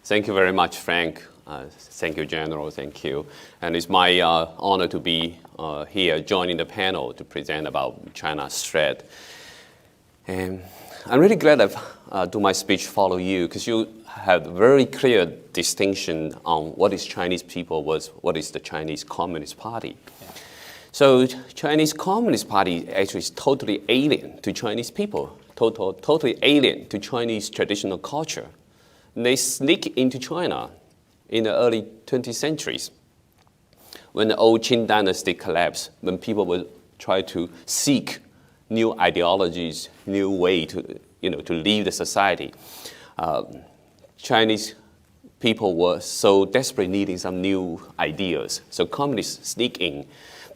Thank you very much, Frank. Thank you, General. Thank you. And it's my honor to be here joining the panel to present about China's threat. And I'm really glad I've do my speech follow you, because you have very clear distinction on what is Chinese people, what is the Chinese Communist Party. Yeah. So Chinese Communist Party actually is totally alien to Chinese people, totally alien to Chinese traditional culture. And they sneak into China in the early 20th centuries, when the old Qing dynasty collapsed, when people would try to seek new ideologies, new way to lead the society. Chinese people were so desperately needing some new ideas, so communists sneak in.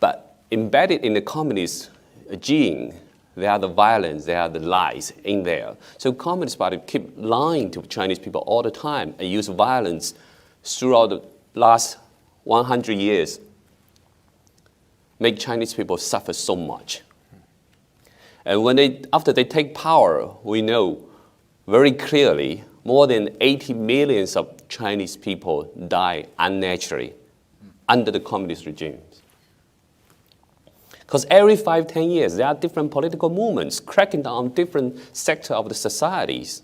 But embedded in the communist gene, there are the violence, there are the lies in there. So Communist Party keep lying to Chinese people all the time and use violence throughout the last 100 years, make Chinese people suffer so much. And after they take power, we know very clearly more than 80 million of Chinese people die unnaturally under the communist regimes. Because every 5-10 years, there are different political movements cracking down on different sectors of the societies.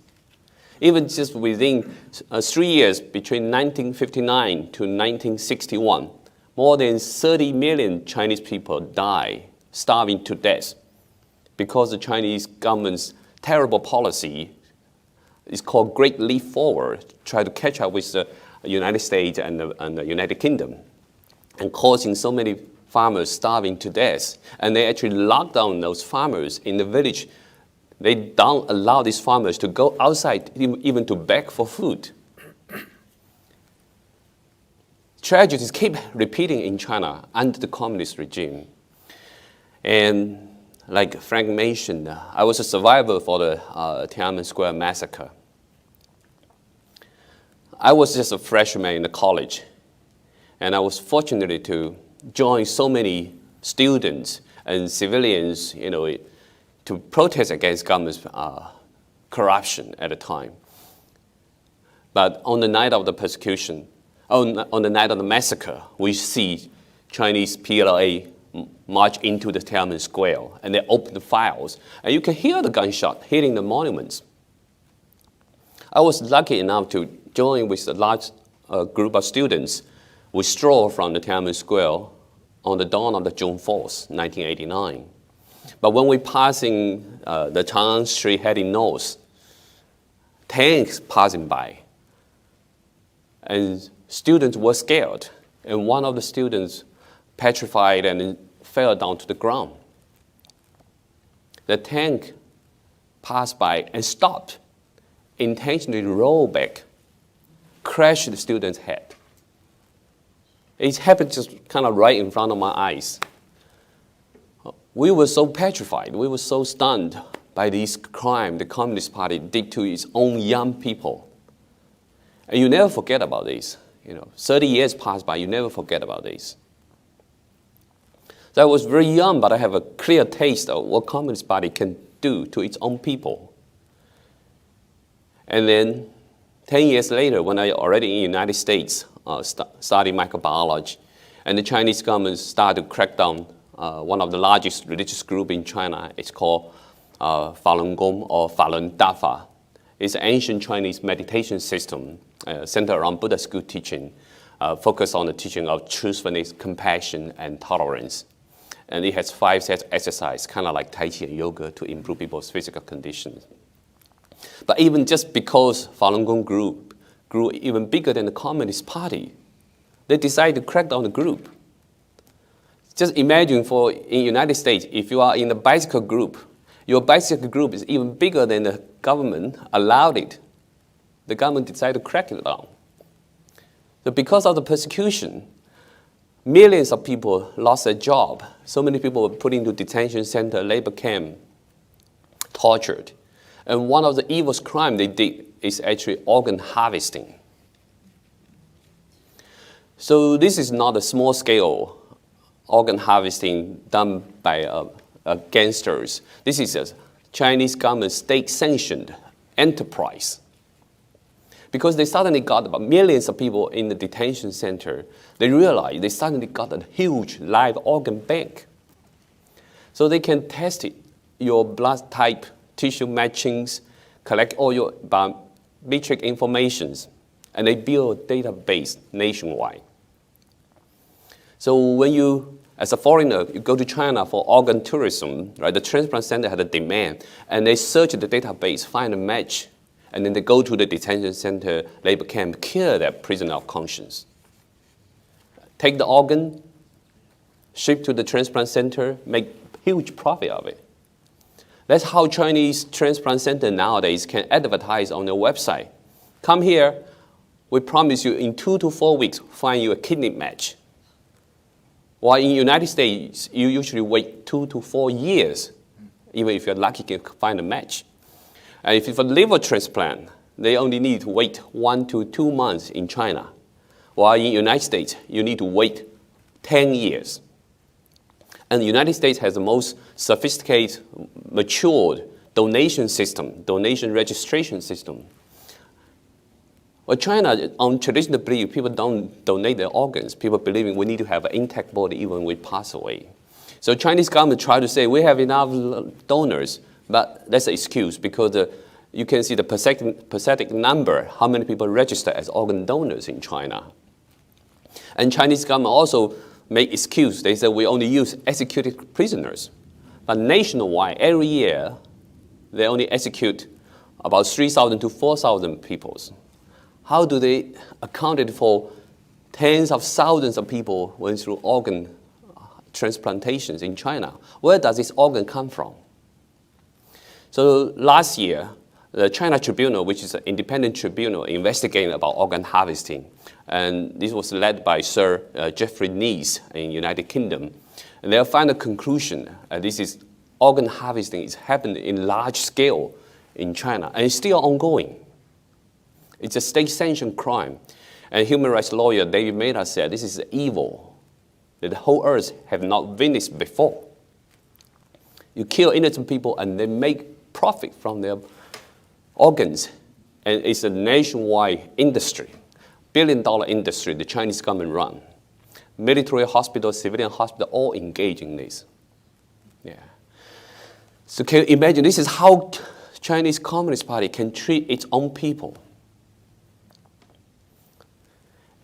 Even just within 3 years, between 1959 to 1961, more than 30 million Chinese people die, starving to death, because the Chinese government's terrible policy is called Great Leap Forward, try to catch up with the United States and the United Kingdom, and causing so many farmers starving to death. And they actually locked down those farmers in the village. They don't allow these farmers to go outside, even to beg for food. Tragedies keep repeating in China under the communist regime. And like Frank mentioned, I was a survivor for the Tiananmen Square massacre. I was just a freshman in the college, and I was fortunate to join so many students and civilians, to protest against government's corruption at the time. But on the night of the persecution, on the night of the massacre, we see Chinese PLA march into the Tiananmen Square, and they open the files, and you can hear the gunshot hitting the monuments. I was lucky enough to join with a large group of students. We strolled from the Tiananmen Square on the dawn of the June 4th, 1989. But when we passing the Chang'an Street heading north, tanks passing by, and students were scared, and one of the students petrified and fell down to the ground. The tank passed by and stopped, intentionally rolled back, crashed the student's head. It happened just kind of right in front of my eyes. We were so petrified, we were so stunned by this crime the Communist Party did to its own young people. And you never forget about this. 30 years passed by, you never forget about this. So I was very young, but I have a clear taste of what Communist Party can do to its own people. And then 10 years later, when I already in the United States, studying microbiology, and the Chinese government started to crack down one of the largest religious groups in China. It's called Falun Gong or Falun Dafa. It's an ancient Chinese meditation system centered around Buddha school teaching, focused on the teaching of truthfulness, compassion, and tolerance. And it has 5 sets of exercise, kind of like Tai Chi and yoga, to improve people's physical conditions. But even just because Falun Gong grew even bigger than the Communist Party, they decided to crack down the group. Just imagine in the United States, if you are in the bicycle group, your bicycle group is even bigger than the government allowed it. The government decided to crack it down. So because of the persecution, millions of people lost their job. So many people were put into detention center, labor camp, tortured. And one of the evil crimes they did is actually organ harvesting. So this is not a small-scale organ harvesting done by gangsters. This is a Chinese government state-sanctioned enterprise. because they suddenly got about millions of people in the detention center, they realized they suddenly got a huge live organ bank. So they can test it, your blood type, tissue matchings, collect all your biometric informations, and they build a database nationwide. So when you, as a foreigner, you go to China for organ tourism, right? The transplant center had a demand, and they search the database, find a match, and then they go to the detention center, labor camp, kill that prisoner of conscience. Take the organ, ship to the transplant center, make huge profit of it. That's how Chinese transplant center nowadays can advertise on their website. Come here, we promise you in 2 to 4 weeks, find you a kidney match. While in the United States, you usually wait 2 to 4 years, even if you're lucky to find a match. And if it's a liver transplant, they only need to wait 1 to 2 months in China. While in the United States, you need to wait 10 years. And the United States has the most sophisticated, matured donation system, donation registration system. Well, China, on traditional belief, people don't donate their organs. People believing we need to have an intact body even when we pass away. So Chinese government try to say we have enough donors, but that's an excuse because you can see the percentage number, how many people register as organ donors in China. And Chinese government also make excuse. They say we only use executed prisoners. But nationwide, every year, they only execute about 3,000 to 4,000 people. How do they account for tens of thousands of people went through organ transplantations in China? Where does this organ come from? So last year, the China Tribunal, which is an independent tribunal investigating about organ harvesting, and this was led by Sir Geoffrey Nice in the United Kingdom, and they found a conclusion, this is organ harvesting is happening in large scale in China, and it's still ongoing. It's a state-sanctioned crime. And human rights lawyer David Mehta said this is evil that the whole earth have not witnessed before. You kill innocent people and they make profit from their organs. And it's a nationwide industry, billion-dollar industry the Chinese government run. Military hospital, civilian hospital, all engage in this. Yeah. So can you imagine, this is how Chinese Communist Party can treat its own people.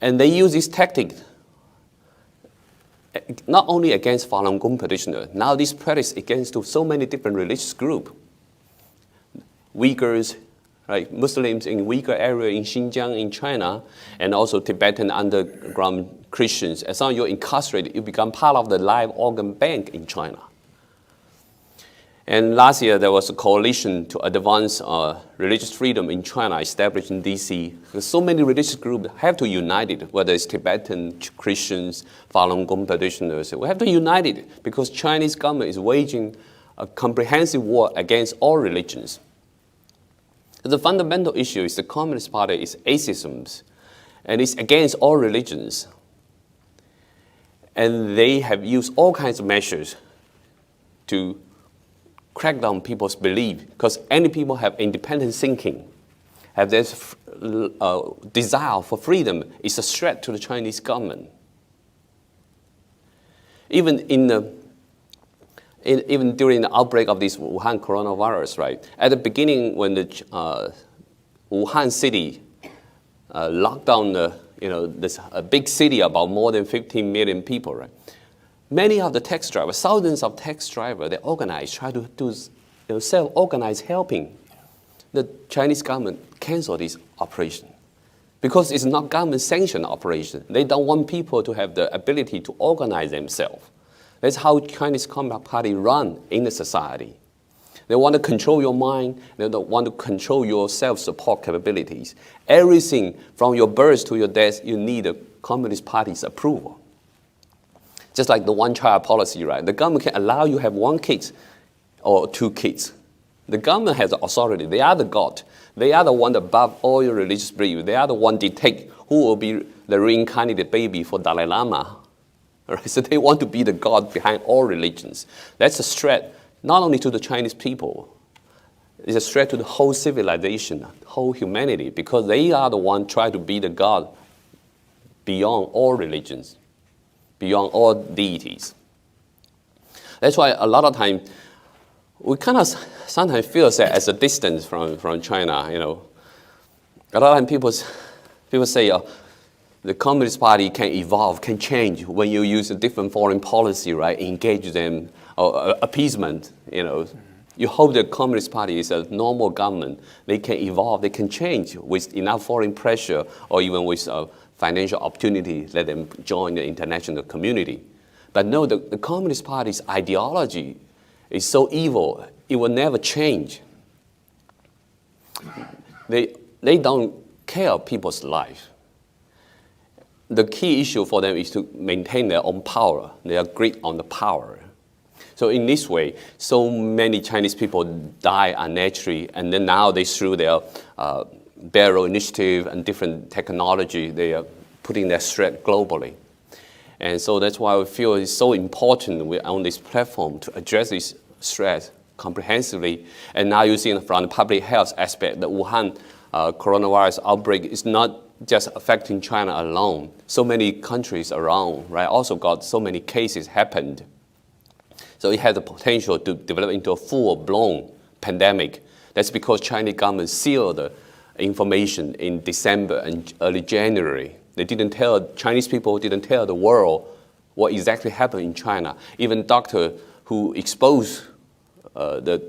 And they use this tactic not only against Falun Gong practitioners. Now this practice against so many different religious groups. Uyghurs, right, Muslims in Uyghur area in Xinjiang in China, and also Tibetan underground Christians. As long as you're incarcerated, you become part of the live organ bank in China. And last year, there was a coalition to advance religious freedom in China established in DC. Because so many religious groups have to unite it, whether it's Tibetan, Christians, Falun Gong practitioners. We have to unite it because Chinese government is waging a comprehensive war against all religions. The fundamental issue is the Communist Party is atheism, and it's against all religions. And they have used all kinds of measures to crack down people's belief, because any people have independent thinking, have this desire for freedom, is a threat to the Chinese government. Even during the outbreak of this Wuhan coronavirus, right? At the beginning, when the Wuhan city locked down this big city about more than 15 million people, right? Many of the taxi drivers, thousands of taxi drivers, they organize, try to do self-organized helping. The Chinese government canceled this operation because it's not government-sanctioned operation. They don't want people to have the ability to organize themselves. That's how Chinese Communist Party run in the society. They want to control your mind. They want to control your self-support capabilities. Everything from your birth to your death, you need the Communist Party's approval. Just like the one-child policy, right? The government can allow you to have 1 kid or 2 kids. The government has the authority. They are the God. They are the one above all your religious beliefs. They are the one dictate who will be the reincarnated baby for Dalai Lama. Right? So they want to be the God behind all religions. That's a threat not only to the Chinese people. It's a threat to the whole civilization, whole humanity, because they are the one trying to be the God beyond all religions, beyond all deities. That's why a lot of time we kind of sometimes feel that as a distance from China. You know, a lot of times people say the Communist Party can evolve, can change when you use a different foreign policy, right? Engage them or appeasement. You know, you hope the Communist Party is a normal government. They can evolve, they can change with enough foreign pressure or even with financial opportunity. Let them join the international community. But no, the Communist Party's ideology is so evil, it will never change. They don't care people's life. The key issue for them is to maintain their own power. They are great on the power. So in this way, so many Chinese people die unnaturally, and then now they, through their barrel initiative and different technology, they are putting their threat globally. And so that's why we feel it's so important on this platform to address this threat comprehensively. And now you see from the public health aspect, the Wuhan coronavirus outbreak is not just affecting China alone. So many countries around, right, also got so many cases happened. So it has the potential to develop into a full-blown pandemic. That's because Chinese government sealed the information in December and early January. They didn't tell, Chinese people didn't tell the world what exactly happened in China. Even doctor who exposed the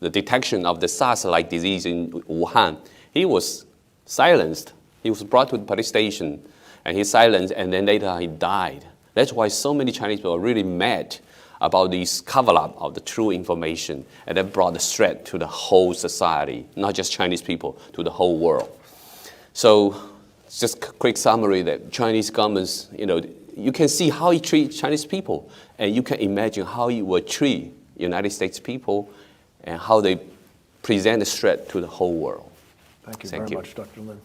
detection of the SARS-like disease in Wuhan, he was silenced. He was brought to the police station and he silenced, and then later he died. That's why so many Chinese people are really mad about this cover-up of the true information, and that brought the threat to the whole society, not just Chinese people, to the whole world. So just a quick summary that Chinese governments, you know, you can see how it treats Chinese people, and you can imagine how it will treat United States people and how they present the threat to the whole world. Thank you very much, Dr. Lin.